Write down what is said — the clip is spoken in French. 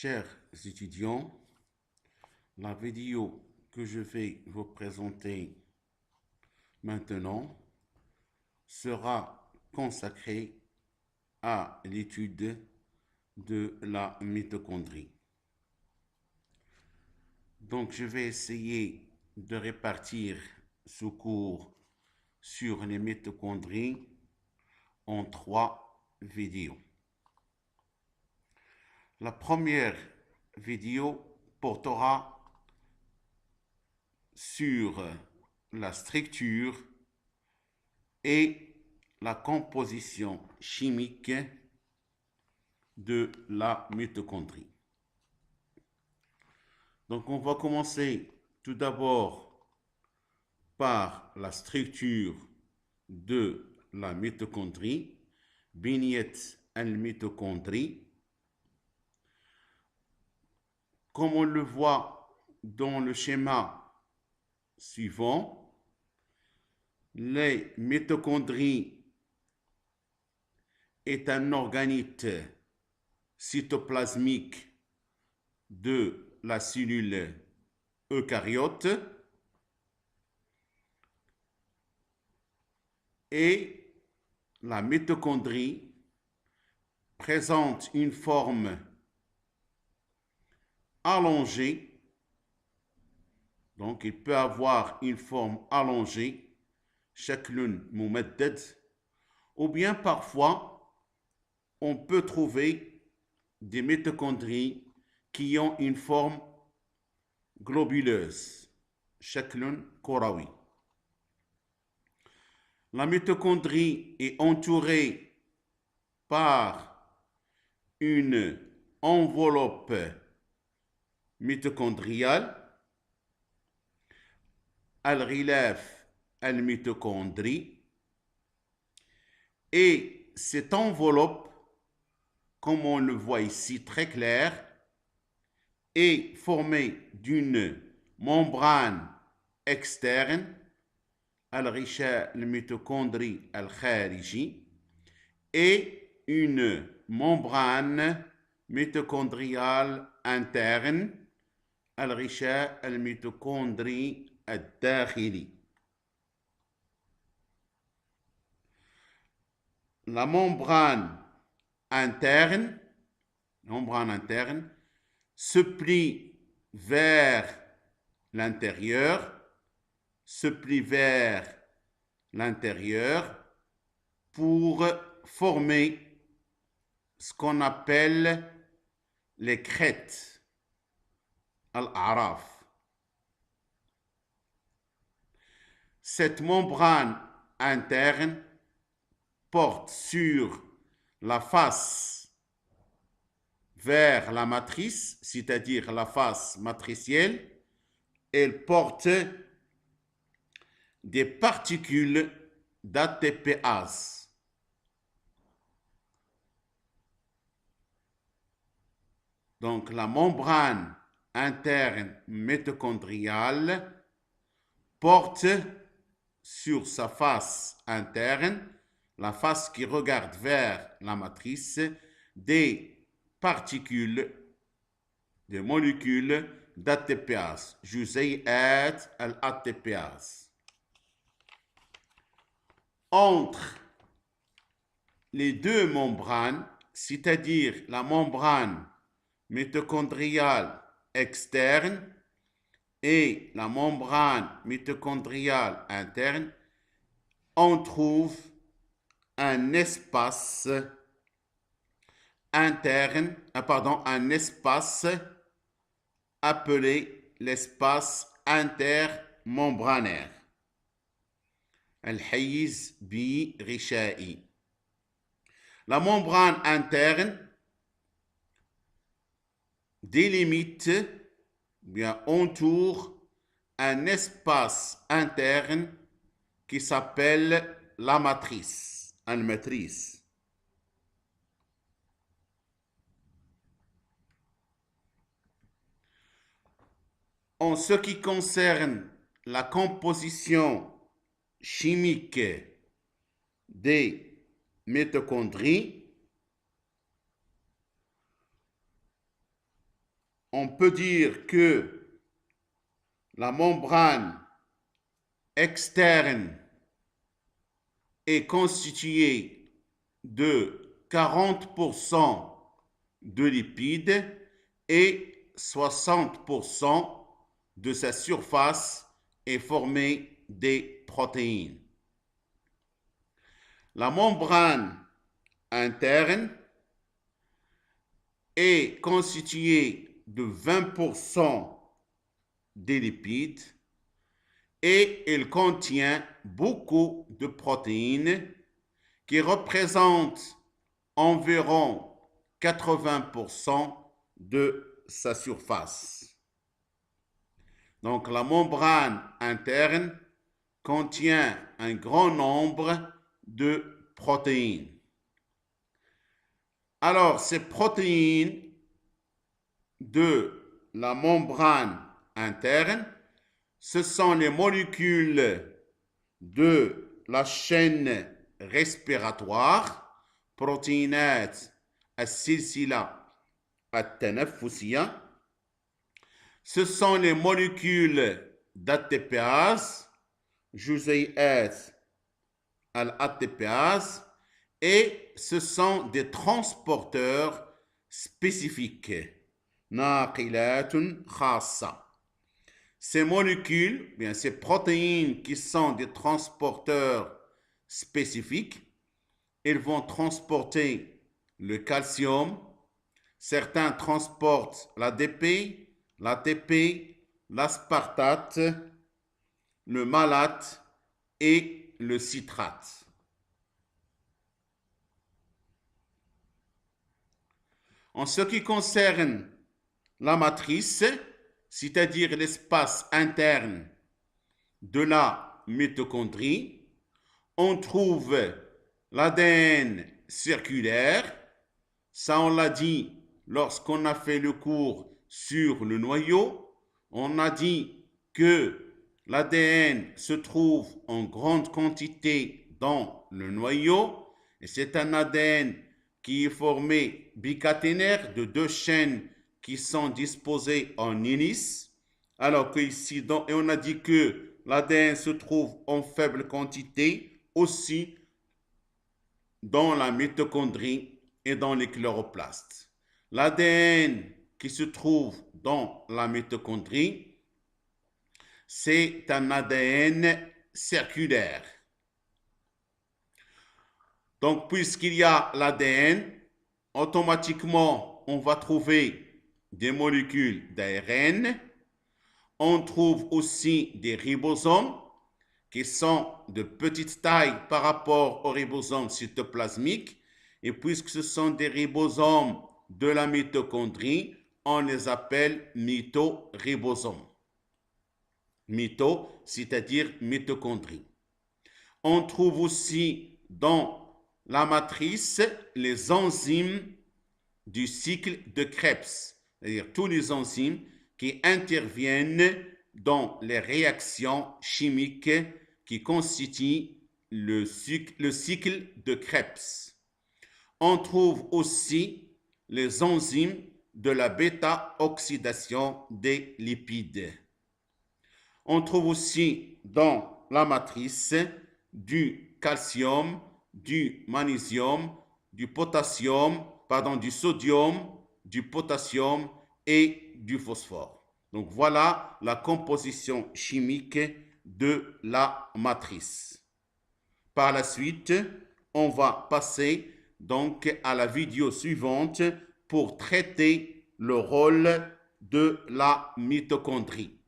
Chers étudiants, la vidéo que je vais vous présenter maintenant sera consacrée à l'étude de la mitochondrie. Donc, je vais essayer de répartir ce cours sur les mitochondries en 3 vidéos. La première vidéo portera sur la structure et la composition chimique de la mitochondrie. Donc, on va commencer tout d'abord par la structure de la mitochondrie, Binyat al-mitochondrie. Comme on le voit dans le schéma suivant, les mitochondries est un organite cytoplasmique de la cellule eucaryote et la mitochondrie présente une forme allongée, donc il peut avoir une forme allongée, شكل ممدد, ou bien parfois on peut trouver des mitochondries qui ont une forme globuleuse, شكل كروي. La mitochondrie est entourée par une enveloppe mitochondriale, الغلاف الميتوكوندري, et cette enveloppe, comme on le voit ici très clair, est formée d'une membrane externe, الغشاء الميتوكوندري الخارجي, et une membrane mitochondriale interne, الغشاء الميتوكوندري الداخلي. La membrane interne se plie vers l'intérieur, pour former ce qu'on appelle les crêtes, al-a'raf. Cette membrane interne porte sur la face vers la matrice, c'est-à-dire la face matricielle. Elle porte des particules d'ATPase. Donc, la membrane interne mitochondriale porte sur sa face interne, la face qui regarde vers la matrice, des particules, des molécules d'ATPase, جزيئات الATPase. Entre les deux membranes, c'est-à-dire la membrane mitochondriale externe et la membrane mitochondriale interne, on trouve un espace interne, un espace appelé l'espace intermembranaire, الحيز بغشائي. La membrane interne délimite, bien entoure un espace interne qui s'appelle la matrice, الماتريس. En ce qui concerne la composition chimique des mitochondries, on peut dire que la membrane externe est constituée de 40% de lipides et 60% de sa surface est formée des protéines. La membrane interne est constituée de 20% des lipides et elle contient beaucoup de protéines qui représentent environ 80% de sa surface. Donc la membrane interne contient un grand nombre de protéines. Alors ces protéines de la membrane interne, ce sont les molécules de la chaîne respiratoire, protéinات السلسلة التنفسية. Ce sont les molécules d'ATPase, جزيئات الATPase, et ce sont des transporteurs spécifiques. ناقلات خاصة. Ces molécules, bien ces protéines qui sont des transporteurs spécifiques, ils vont transporter le calcium, certains transportent l'ADP, l'ATP, l'aspartate, le malate et le citrate. En ce qui concerne la matrice, c'est-à-dire l'espace interne de la mitochondrie, on trouve l'ADN circulaire. Ça, on l'a dit lorsqu'on a fait le cours sur le noyau. On a dit que l'ADN se trouve en grande quantité dans le noyau. Et c'est un ADN qui est formé bicaténaire de deux chaînes qui sont disposées en hélice. Alors qu'ici, et on a dit que l'ADN se trouve en faible quantité aussi dans la mitochondrie et dans les chloroplastes. L'ADN qui se trouve dans la mitochondrie, c'est un ADN circulaire. Donc, puisqu'il y a l'ADN, automatiquement, on va trouver des molécules d'ARN. On trouve aussi des ribosomes qui sont de petite taille par rapport aux ribosomes cytoplasmiques. Et puisque ce sont des ribosomes de la mitochondrie, on les appelle mitoribosomes. Mito, c'est-à-dire mitochondrie. On trouve aussi dans la matrice les enzymes du cycle de Krebs, c'est-à-dire tous les enzymes qui interviennent dans les réactions chimiques qui constituent le cycle de Krebs. On trouve aussi les enzymes de la bêta-oxydation des lipides. On trouve aussi dans la matrice du calcium, du magnésium, du sodium, du potassium et du phosphore. Donc voilà la composition chimique de la matrice. Par la suite, on va passer donc à la vidéo suivante pour traiter le rôle de la mitochondrie.